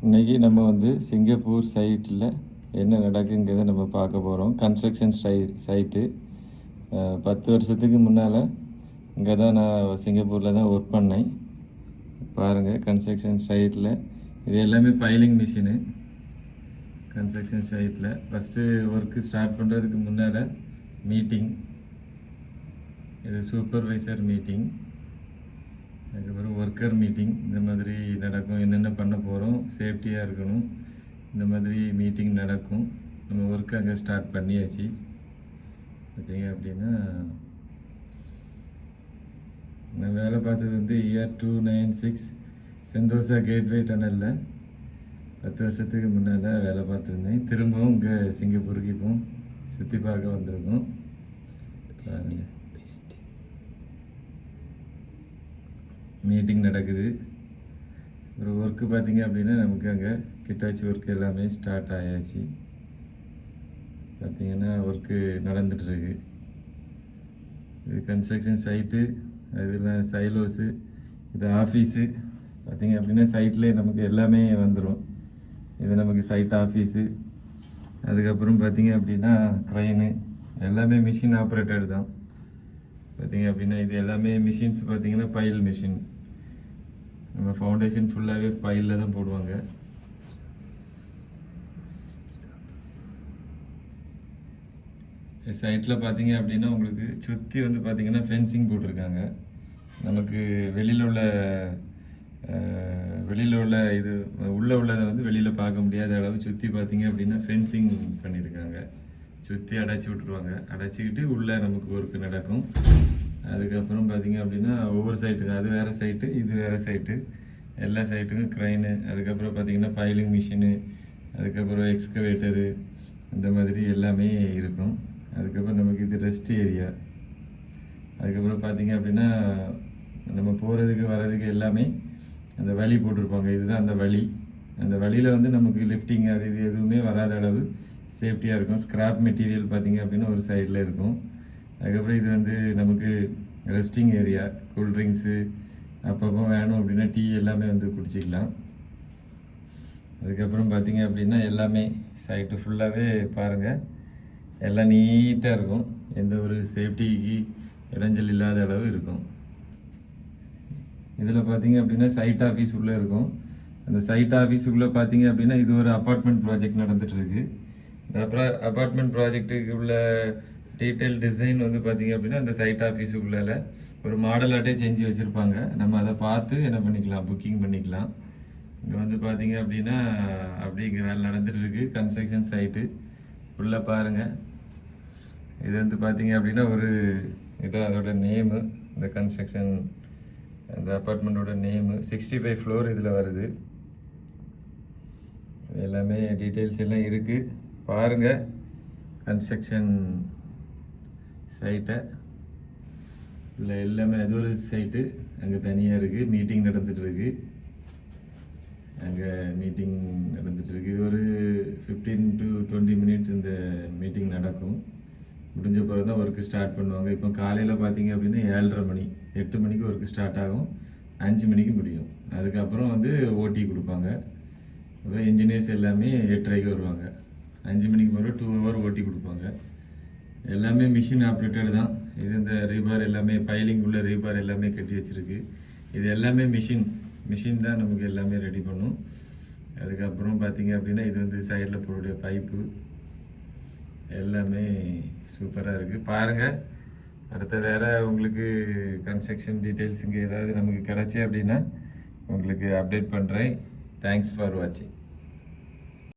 இன்றைக்கி நம்ம சிங்கப்பூர் சைட்டில் என்ன நடக்குங்கிறத நம்ம பார்க்க போகிறோம். கன்ஸ்ட்ரக்ஷன் சைட்டு 10 வருஷத்துக்கு முன்னால் இங்கே தான் நான் சிங்கப்பூரில் தான் ஒர்க் பண்ணேன். பாருங்கள், கன்ஸ்ட்ரக்ஷன் சைட்டில் இது எல்லாமே பைலிங் மிஷினு. கன்ஸ்ட்ரக்ஷன் சைட்டில் ஃபஸ்ட்டு ஒர்க்கு ஸ்டார்ட் பண்ணுறதுக்கு முன்னால் மீட்டிங், இது சூப்பர்வைசர் மீட்டிங், அதுக்கப்புறம் ஒர்க்கர் மீட்டிங், இந்த மாதிரி நடக்கும். என்னென்ன பண்ண போகிறோம், சேஃப்டியாக இருக்கணும், இந்த மாதிரி மீட்டிங் நடக்கும். நம்ம ஒர்க்கு அங்கே ஸ்டார்ட் பண்ணியாச்சு. பார்த்தீங்க அப்படின்னா நான் வேலை பார்த்தது இயர் 296 செந்தோசா கேட்வே டனலில் 10 வருஷத்துக்கு முன்னால் வேலை பார்த்துருந்தேன். திரும்பவும் இங்கே சிங்கப்பூருக்கு இப்போ சுற்றி பார்க்க வந்திருக்கோம். பாருங்கள், மீட்டிங் நடக்குது. ஒரு ஒர்க்கு பார்த்திங்க அப்படின்னா நமக்கு அங்கே கிட்டாச்சி ஒர்க்கு எல்லாமே ஸ்டார்ட் ஆயாச்சு. பார்த்திங்கன்னா ஒர்க்கு நடந்துகிட்ருக்கு. இது கன்ஸ்ட்ரக்ஷன் சைட்டு, இதெல்லாம் சைலோஸு, இது ஆஃபீஸு. பார்த்திங்க அப்படின்னா சைட்லேயே நமக்கு எல்லாமே வந்துடும். இது நமக்கு சைட் ஆஃபீஸு. அதுக்கப்புறம் பார்த்திங்க அப்படின்னா க்ரைனு, எல்லாமே மிஷின் ஆப்ரேட்டட் தான். பார்த்திங்க அப்படின்னா இது எல்லாமே மிஷின்ஸ். பார்த்திங்கன்னா பைல் மிஷின், நம்ம ஃபவுண்டேஷன் ஃபுல்லாகவே பைலில் தான் போடுவாங்க. சைட்டில் பார்த்திங்க அப்படின்னா உங்களுக்கு சுற்றி பார்த்திங்கன்னா ஃபென்சிங் போட்டிருக்காங்க. நமக்கு வெளியில் உள்ள இது உள்ளே உள்ளதை வெளியில் பார்க்க முடியாத அளவு சுற்றி பார்த்திங்க அப்படின்னா ஃபென்சிங் பண்ணியிருக்காங்க. சுற்றி அடைச்சி விட்ருவாங்க. அடைச்சிக்கிட்டு உள்ளே நமக்கு ஒர்க்கு நடக்கும். அதுக்கப்புறம் பார்த்திங்க அப்படின்னா ஒவ்வொரு சைட்டுக்கு அது வேறு சைட்டு, இது வேறு சைட்டு, எல்லா சைட்டுக்கும் க்ரைனு, அதுக்கப்புறம் பார்த்திங்கன்னா பைலிங் மிஷினு, அதுக்கப்புறம் எக்ஸ்கவேட்டரு, இந்த மாதிரி எல்லாமே இருக்கும். அதுக்கப்புறம் நமக்கு இது ரெஸ்ட் ஏரியா. அதுக்கப்புறம் பார்த்திங்க அப்படின்னா நம்ம போகிறதுக்கு வர்றதுக்கு எல்லாமே அந்த வழி போட்டிருப்பாங்க. இதுதான் அந்த வழி. அந்த வழியில் நமக்கு லிஃப்டிங் அது இது எதுவுமே வராத அளவு சேஃப்டியாக இருக்கும். ஸ்க்ராப் மெட்டீரியல் பார்த்திங்க அப்படின்னா ஒரு சைடில் இருக்கும். அதுக்கப்புறம் இது நமக்கு ரெஸ்டிங் ஏரியா, கூல்ட்ரிங்க்ஸு அப்பப்போ வேணும் அப்படின்னா டீ எல்லாமே குடிச்சிக்கலாம். அதுக்கப்புறம் பார்த்திங்க அப்படின்னா எல்லாமே சைட்டு ஃபுல்லாகவே பாருங்கள், எல்லாம் நீட்டாக இருக்கும். எந்த ஒரு சேஃப்டிக்கு இடைஞ்சல் இல்லாத அளவு இருக்கும். இதில் பார்த்திங்க அப்படின்னா சைட் ஆஃபீஸ் உள்ளே இருக்கும். அந்த சைட் ஆஃபீஸுக்குள்ளே பார்த்திங்க அப்படின்னா இது ஒரு அப்பார்ட்மெண்ட் ப்ராஜெக்ட் நடந்துகிட்ருக்கு. இந்த அப்பார்ட்மெண்ட் ப்ராஜெக்ட்டுக்கு உள்ள டீட்டெயில் டிசைன் பார்த்திங்க அப்படின்னா அந்த சைட் ஆஃபீஸுக்குள்ளே ஒரு மாடலாட்டே செஞ்சு வச்சுருப்பாங்க. நம்ம அதை பார்த்து என்ன பண்ணிக்கலாம், புக்கிங் பண்ணிக்கலாம். இங்கே பார்த்திங்க அப்படின்னா அப்படி இங்கே வேலை நடந்துகிட்ருக்கு. கன்ஸ்ட்ரக்ஷன் சைட்டு உள்ளே பாருங்கள். இது பார்த்திங்க அப்படின்னா ஒரு இது அதோட நேமு, இந்த கன்ஸ்ட்ரக்ஷன் அந்த அப்பார்ட்மெண்ட்டோட நேமு 65 ஃப்ளோர் இதில் வருது. எல்லாமே டீட்டெயில்ஸ் எல்லாம் இருக்குது. பாருங்கள் கன்ஸ்ட்ரக்ஷன் சைட்டை இல்லை எல்லாமே. அது ஒரு சைட்டு அங்கே தனியாக இருக்குது. மீட்டிங் நடந்துகிட்ருக்கு. அங்கே மீட்டிங் நடந்துகிட்ருக்கு. இது ஒரு 15 to 20 மினிட்ஸ் இந்த மீட்டிங் நடக்கும். முடிஞ்ச பிறகு தான் ஒர்க்கு ஸ்டார்ட் பண்ணுவாங்க. இப்போ காலையில் பார்த்திங்க அப்படின்னா 7:30 மணி, 8 மணிக்கு ஒர்க்கு ஸ்டார்ட் ஆகும், 5 மணிக்கு முடியும். அதுக்கப்புறம் ஓடி கொடுப்பாங்க. அப்புறம் இன்ஜினியர்ஸ் எல்லாமே 8:30க்கு வருவாங்க. 5 மணிக்கு பிறகு 2 ஹவர் ஓட்டி கொடுப்பாங்க. எல்லாமே மிஷின் ஆப்ரேட்டட் தான். இது இந்த ரீபார் எல்லாமே பைலிங் உள்ள ரீபார் எல்லாமே கட்டி வச்சுருக்கு. இது எல்லாமே மிஷின் தான் நமக்கு எல்லாமே ரெடி பண்ணும். அதுக்கப்புறம் பார்த்திங்க அப்படின்னா இது சைடில் போடக்கூடிய பைப்பு எல்லாமே சூப்பராக இருக்குது. பாருங்கள், அடுத்த வேறு உங்களுக்கு கன்ஸ்ட்ரக்ஷன் டீட்டெயில்ஸ் இங்கே ஏதாவது நமக்கு கிடச்சி அப்படின்னா உங்களுக்கு அப்டேட் பண்ணுறேன். தேங்க்ஸ் ஃபார் வாட்சிங்.